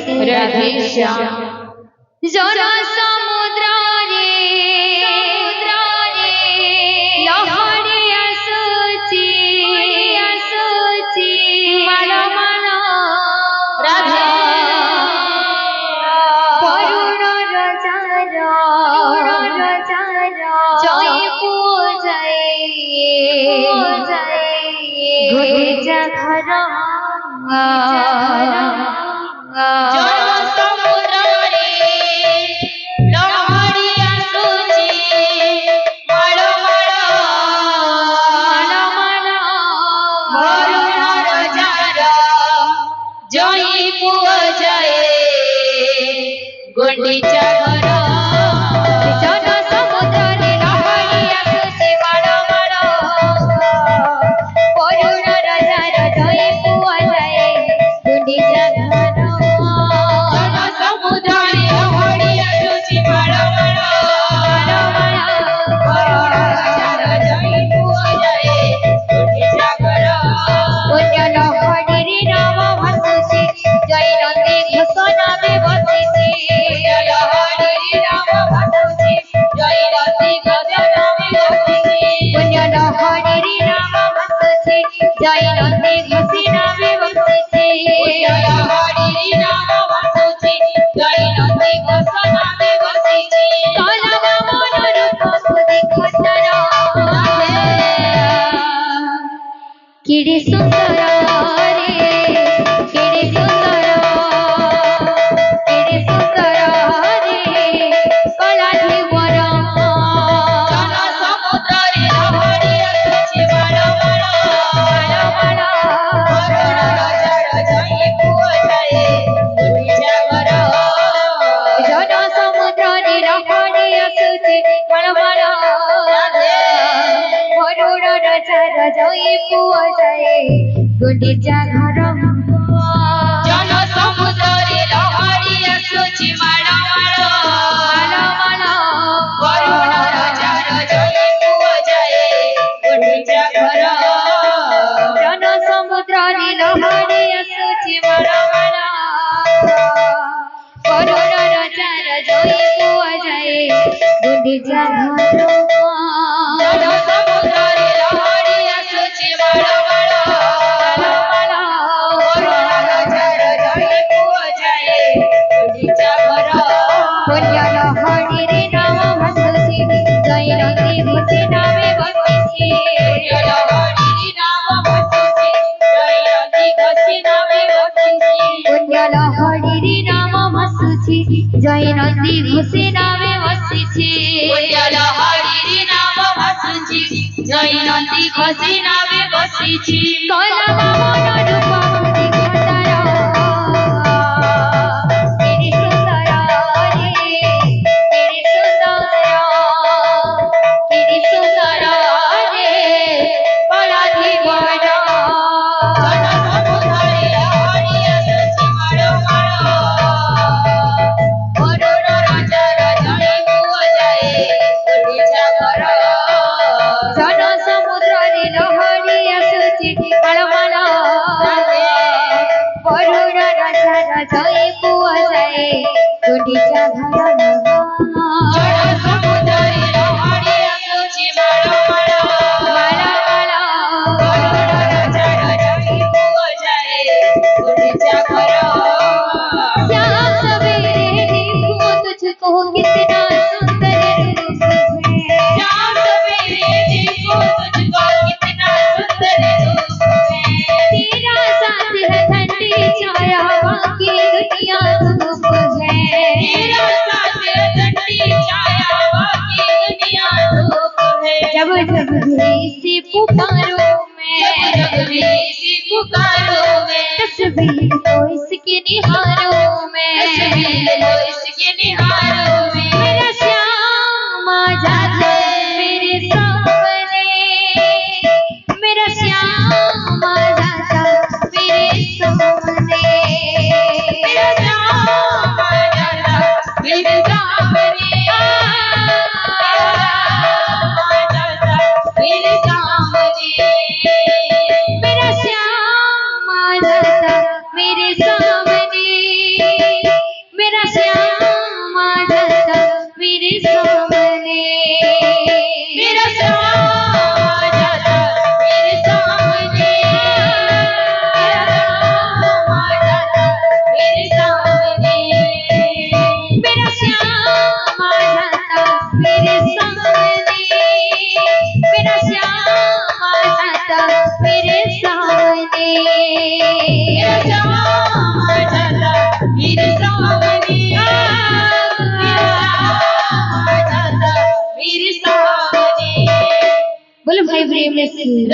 राधेश्याम जन समुद्र लहरी आसुची माल माल राधे करुण रजार जय पूजय घर गुंडीचा घर जन समुद्र लहरी आसुची माल माल करुण रजार जय पूजय गुंडीचा घर जन समुद्र लहरी आसुची माल माल करुण रजार जय पूजय गुंडीचा घर पुण्य लहरी नाम भासुची जय नंदी घोषणा में बसिची जय नंदी घोषणा में बसिची जय नंदी घोषणा में बसिची काला मन रूप खुदी खतर किड़ी सुंदर रे किड़ी सुंदर रे कला धीवर जन समुद्र लहरी आसुची माल माल जन समुद्र लहरी आसुची माल माल करुण रजार जय पूजय गुंडीचा घर जन समुद्र लहरी आसुची माल माल करुण रजार जय पूजय गुंडीचा घर जन समुद्र लहरी आसुची माल माल करुण रजार जय पूजय गुंडीचा घर जन समुद्र लहरी आसुची माल माल करुण रजार जय पूजय गुंडीचा घर पुण्य लहरी रे नाम भासुची जय नंदी घोषणा में बसिची पुण्य लहरी रे नाम भासुची जय नंदी घोषणा में बसिची पुण्य लहरी रे नाम भासुची जय नंदी घोषणा में बसिची पुण्य लहरी रे नाम भासुची जय नंदी घोषणा में बसिची काला मन रूप खुदी खतर किड़ी सुंदर रे किड़ी सुंदर रे कला धीवर जन समुद्र लहरी आसुची माल माल करुण रजार जय पूजय गुंडीचा घर जन समुद्र लहरी आसुची माल माल करुण रजार जय पूजय गुंडीचा घर जन समुद्र लहरी आसुची माल माल करुण रजार जय पूजय गुंडीचा घर श्याम सवेरे देखो तुझको कितना सुंदर रूप है श्याम सवेरे देखो तुझको कितना सुंदर रूप है तेरा साथ है ठंडी छाया बाकी दुनिया धूप है तेरा साथ है ठंडी छाया बाकी दुनिया धूप है जब जब भी इसी पुकारो मैं तस्वीर तो इसके निहारों में मेरा श्याम आ जाता मेरे सामने मेरा श्याम आ जाता मेरे सामने मेरा श्याम आ जाता मेरे सामने मेरे सामने मेरा श्याम आ जाता मेरे सामने मेरे सामने मेरा श्यामा जाता मेरे सामने मेरा श्यामा जाता मेरे सामने मेरा श्यामा जाता मेरे सामने। बोलो भाई प्रेम से